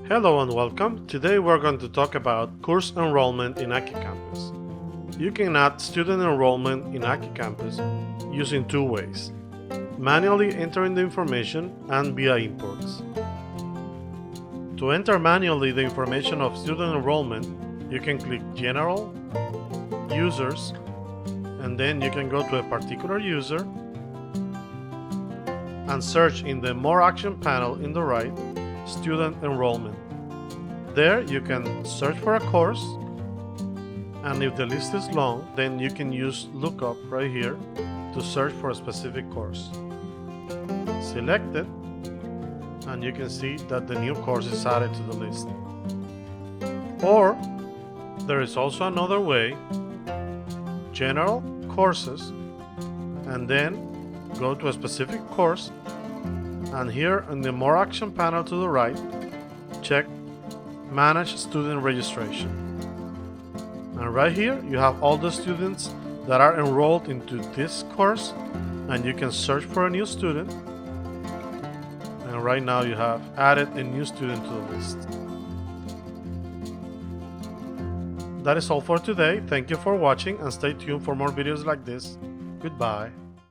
Hello and welcome. Today we're going to talk about course enrollment in Aki Campus. You can add student enrollment in Aki Campus using two ways: manually entering the information and via imports. To enter manually the information of student enrollment, you can click General, Users, and then you can go to a particular user and search in the More Action panel in the right, Student Enrollment. There you can search for a course, and if the list is long, then you can use lookup right here to search for a specific course. Select it, and you can see that the new course is added to the list. Or there is also another way: General, Courses, and then go to a specific course, and here in the More Action panel to the right, check Manage Student Registration. And right here you have all the students that are enrolled into this course, and you can search for a new student, and right now you have added a new student to the list. That is all for today. Thank you for watching and stay tuned for more videos like this. Goodbye.